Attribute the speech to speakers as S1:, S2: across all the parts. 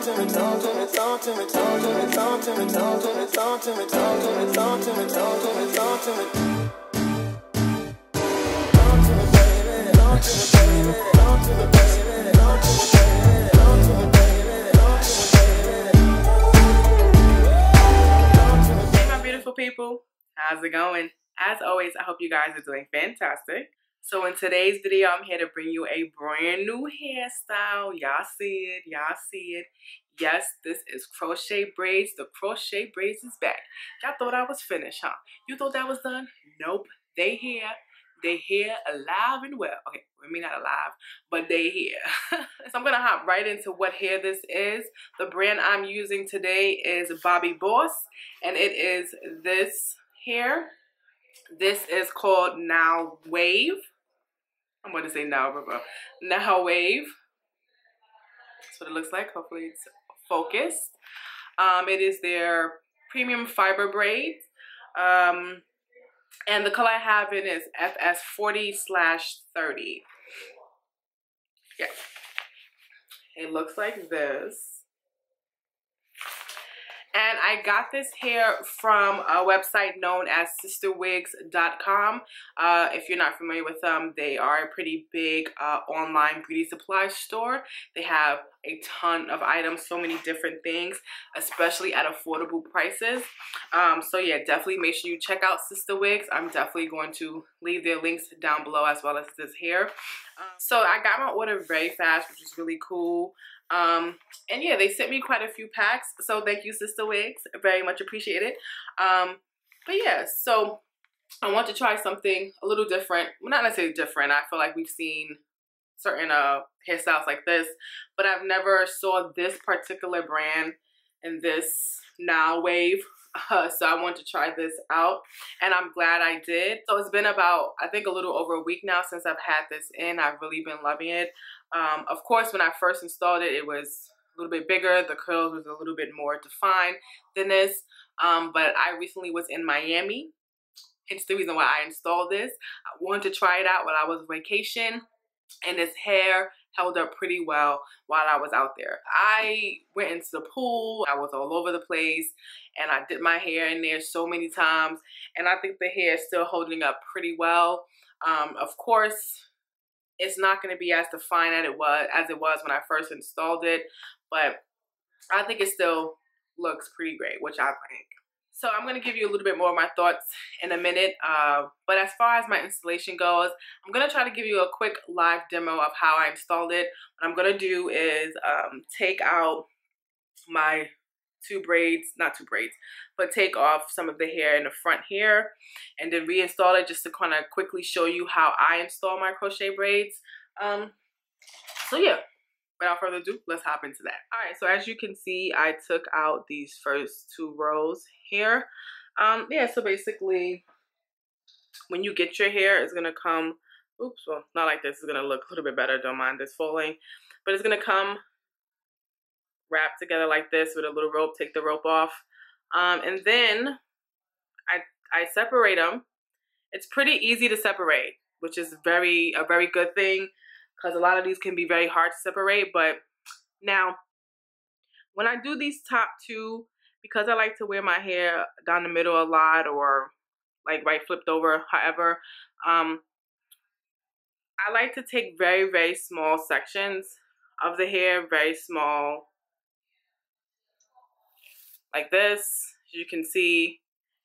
S1: my beautiful people, how's it going? As always, I hope you guys are doing fantastic. So in today's video, I'm here to bring you a brand new hairstyle. Y'all see it, y'all see it. Yes, this is crochet braids. The crochet braids is back. Y'all thought I was finished, huh? You thought that was done? Nope, they here. They here alive and well. Okay, I mean not alive, but they here. So I'm gonna hop right into what hair this is. The brand I'm using today is Bobbi Boss, and it is this hair. This is called Nile Wave. I'm going to say Nile River. Nile Wave. That's what it looks like. Hopefully it's focused. It is their premium fiber braid. And the color I have in is FS40/30. Yeah. It looks like this. And I got this hair from a website known as sisterwigs.com. If you're not familiar with them, they are a pretty big online beauty supply store. They have a ton of items, so many different things, especially at affordable prices. So yeah, definitely make sure you check out Sister Wigs. I'm definitely going to leave their links down below as well as this hair. So I got my order very fast, which is really cool. And yeah, they sent me quite a few packs, so thank you, Sister Wigs, very much appreciated. But yeah, so I want to try something a little different. Well, not necessarily different. I feel like we've seen certain hairstyles like this, but I've never saw this particular brand in this Nile Wave. So I want to try this out, and I'm glad I did. So it's been about, I think, a little over a week now since I've had this in. I've really been loving it. Of course, when I first installed it, it was a little bit bigger. The curls was a little bit more defined than this. But I recently was in Miami. Hence the reason why I installed this. I wanted to try it out while I was on vacation, and this hair held up pretty well while I was out there. I went into the pool. I was all over the place, and I did my hair in there so many times, and I think the hair is still holding up pretty well. Of course, it's not going to be as defined as it was when I first installed it, but I think it still looks pretty great, which I think. So I'm going to give you a little bit more of my thoughts in a minute, but as far as my installation goes, I'm going to try to give you a quick live demo of how I installed it. What I'm going to do is take out my but take off some of the hair in the front here, and then reinstall it just to kind of quickly show you how I install my crochet braids. So yeah, without further ado, let's hop into that. All right, so as you can see, I took out these first 2 rows here. Yeah, so basically when you get your hair, it's gonna come, oops, well, not like this. It's gonna look a little bit better, don't mind this folding, but it's gonna come wrapped together like this with a little rope. Take the rope off, and then I separate them. It's pretty easy to separate, which is a very good thing, because a lot of these can be very hard to separate. But now when I do these top 2, because I like to wear my hair down the middle a lot, or like right flipped over, however, I like to take very small sections of the hair, very small, like this. As you can see,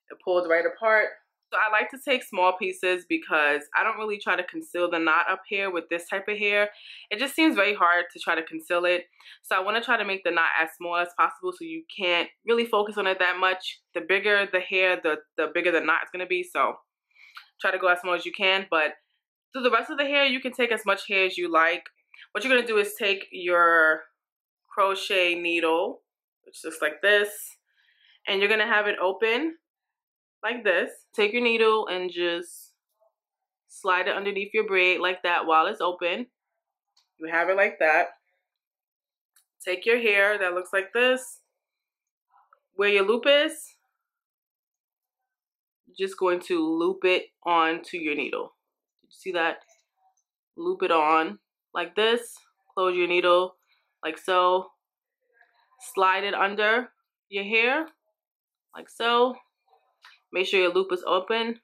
S1: it pulls right apart. So I like to take small pieces because I don't really try to conceal the knot up here with this type of hair. It just seems very hard to try to conceal it. So I want to try to make the knot as small as possible so you can't really focus on it that much. The bigger the hair, the bigger the knot is going to be. So try to go as small as you can. But through the rest of the hair, you can take as much hair as you like. What you're going to do is take your crochet needle, which looks like this, and you're going to have it open like this. Take your needle and just slide it underneath your braid like that while it's open. You have it like that. Take your hair that looks like this. Where your loop is, you're just going to loop it onto your needle. Did you see that? Loop it on like this. Close your needle like so. slide it under your hair like so. Make sure your loop is open.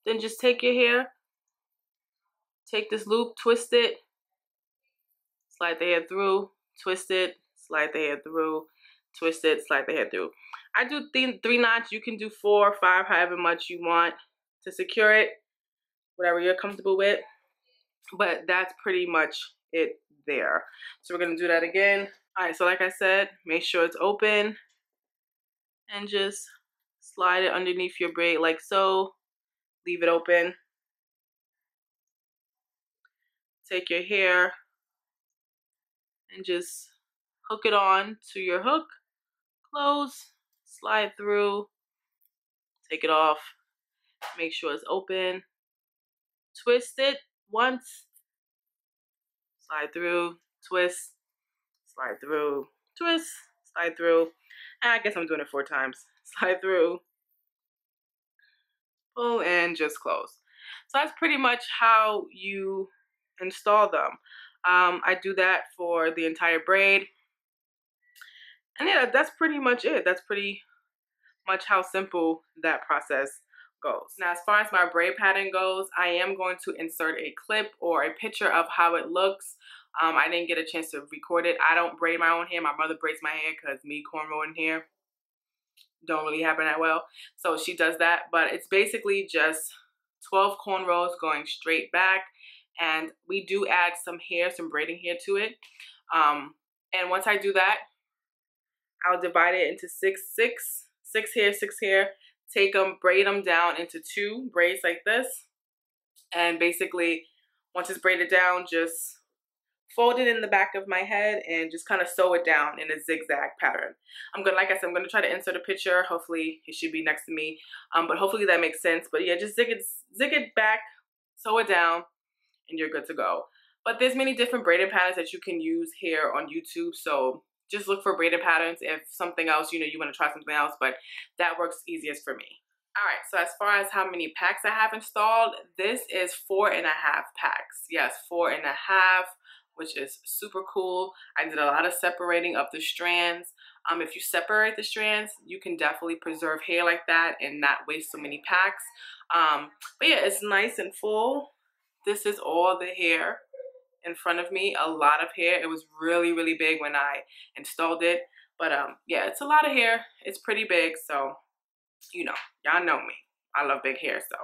S1: Then just take your hair, take this loop, twist it, slide the hair through, twist it, slide the hair through, twist it, slide the hair through. I do 3 knots. You can do 4 or 5, however much you want to secure it, whatever you're comfortable with. But that's pretty much it there. So we're gonna do that again. All right, so like I said, make sure it's open and just slide it underneath your braid like so. Leave it open. Take your hair and just hook it on to your hook. Close, slide through, take it off, make sure it's open. Twist it once, slide through, twist, slide through, twist, slide through. And I guess I'm doing it 4 times. Slide through, pull, and just close. So that's pretty much how you install them. I do that for the entire braid. And yeah, that's pretty much it. That's pretty much how simple that process goes. Now, as far as my braid pattern goes, I am going to insert a clip or a picture of how it looks. I didn't get a chance to record it. I don't braid my own hair. My mother braids my hair because me cornrowing hair don't really happen that well. So she does that, but it's basically just 12 cornrows going straight back. And we do add some hair, some braiding hair to it. And once I do that, I'll divide it into 6 hair, 6 hair, take them, braid them down into 2 braids like this. And basically, once it's braided down, just fold it in the back of my head and just kind of sew it down in a zigzag pattern. Like I said, I'm gonna try to insert a picture. Hopefully it should be next to me. But hopefully that makes sense. But yeah, just zig it back, sew it down, and you're good to go. But there's many different braiding patterns that you can use here on YouTube. So just look for braiding patterns. If something else, you want to try something else, but that works easiest for me. All right, so as far as how many packs I have installed, this is 4.5 packs. Yes, 4.5, which is super cool. I did a lot of separating of the strands. If you separate the strands, you can definitely preserve hair like that and not waste so many packs. But yeah, it's nice and full. This is all the hair in front of me, a lot of hair. It was really, really big when I installed it. But yeah, it's a lot of hair. It's pretty big, so y'all know me. I love big hair, so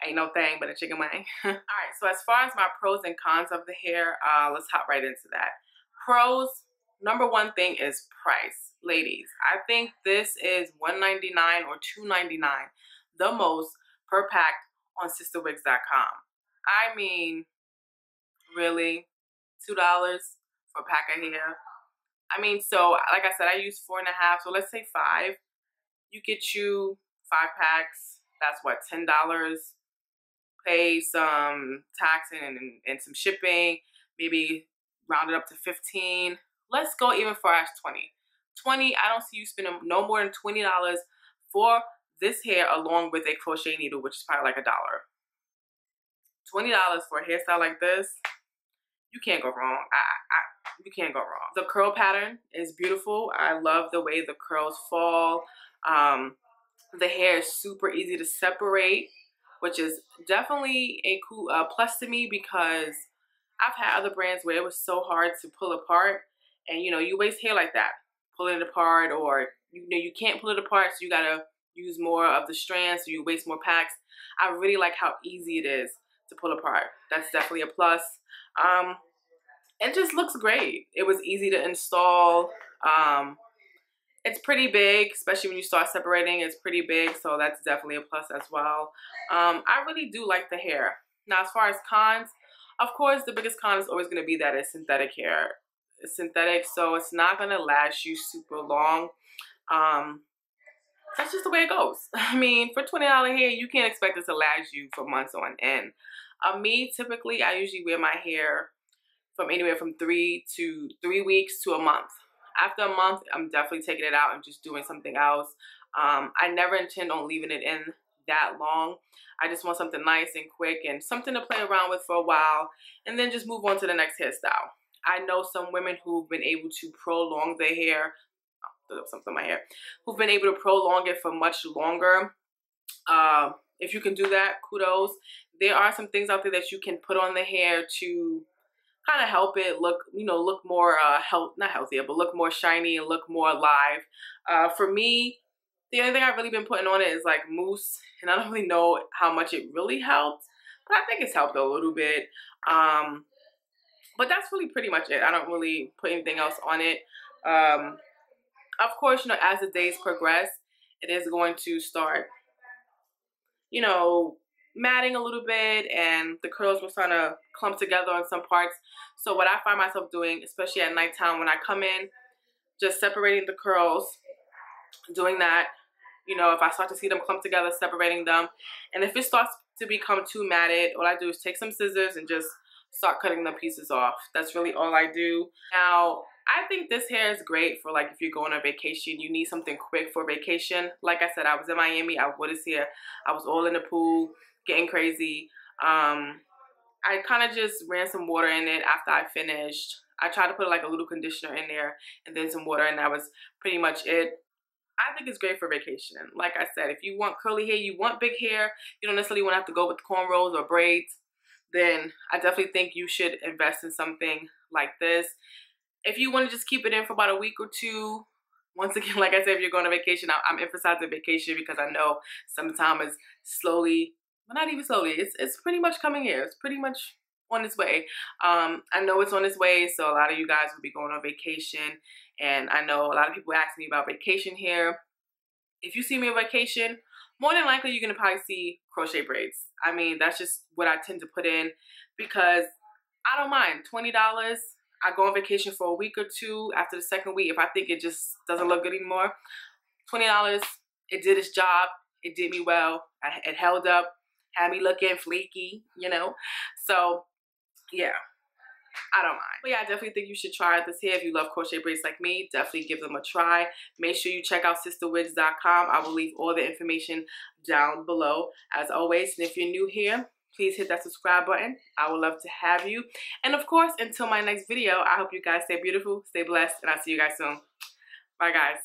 S1: ain't no thing but a chicken wing. All right, so as far as my pros and cons of the hair, let's hop right into that. Pros, number 1 thing is price. Ladies, I think this is $1.99 or $2.99 the most per pack on sisterwigs.com. I mean, really? $2 for a pack of hair? I mean, so like I said, I use 4.5, so let's say 5. You get you 5 packs. That's what, $10? Pay some tax and some shipping. Maybe round it up to 15. Let's go even for as 20. 20. I don't see you spending no more than $20 for this hair along with a crochet needle, which is probably like $1. $20 for a hairstyle like this, you can't go wrong. You can't go wrong. The curl pattern is beautiful. I love the way the curls fall. The hair is super easy to separate, which is definitely a cool plus to me, because I've had other brands where it was so hard to pull apart, and you waste hair like that, pulling it apart, or you can't pull it apart, so you gotta use more of the strands, so you waste more packs. I really like how easy it is to pull apart. That's definitely a plus. It just looks great. It was easy to install. It's pretty big, especially when you start separating. It's pretty big, so that's definitely a plus as well. I really do like the hair. Now, as far as cons, of course, the biggest con is always going to be that it's synthetic hair. It's synthetic, so it's not going to last you super long. That's just the way it goes. I mean, for $20 hair, you can't expect it to last you for months on end. Me, typically, I usually wear my hair from anywhere from 3 weeks to a month. After a month, I'm definitely taking it out and just doing something else. I never intend on leaving it in that long. I just want something nice and quick and something to play around with for a while, and then just move on to the next hairstyle. I know some women who've been able to prolong their hair something in my hair, who've been able to prolong it for much longer. If you can do that, kudos. There are some things out there that you can put on the hair to kind of help it look, you know, look more not healthier, but look more shiny and look more alive. For me, the only thing I've really been putting on it is like mousse, and I don't really know how much it really helped, but I think it's helped a little bit. But that's really pretty much it. I don't really put anything else on it. Of course, you know, as the days progress, it is going to start, you know, matting a little bit, and the curls will start to clump together on some parts. So what I find myself doing, especially at nighttime when I come in, just separating the curls, doing that. You know, if I start to see them clump together, separating them. And if it starts to become too matted, all I do is take some scissors and just start cutting the pieces off. That's really all I do. Now, I think this hair is great for like if you're going on vacation, you need something quick for vacation. Like I said, I was in Miami, I wore this hair, I was all in the pool, getting crazy. I kind of just ran some water in it after I finished. I tried to put like a little conditioner in there and then some water, and that was pretty much it. I think it's great for vacation. Like I said, if you want curly hair, you want big hair, you don't necessarily want to have to go with cornrows or braids, then I definitely think you should invest in something like this. If you want to just keep it in for about a week or two, once again, like I said, if you're going on vacation, I'm emphasizing vacation because I know summertime is slowly, well, not even slowly, it's pretty much coming here. It's pretty much on its way. I know it's on its way, so a lot of you guys will be going on vacation, and I know a lot of people ask me about vacation hair. If you see me on vacation, more than likely you're going to probably see crochet braids. I mean, that's just what I tend to put in because I don't mind. $20. I go on vacation for a week or two. After the second week, if I think it just doesn't look good anymore, $20, it did its job. It did me well. It held up, had me looking flaky, you know. So, yeah, I don't mind. But yeah, I definitely think you should try this hair. If you love crochet braids like me, definitely give them a try. Make sure you check out sisterwigs.com. I will leave all the information down below, as always. And if you're new here, please hit that subscribe button. I would love to have you. And of course, until my next video, I hope you guys stay beautiful, stay blessed, and I'll see you guys soon. Bye, guys.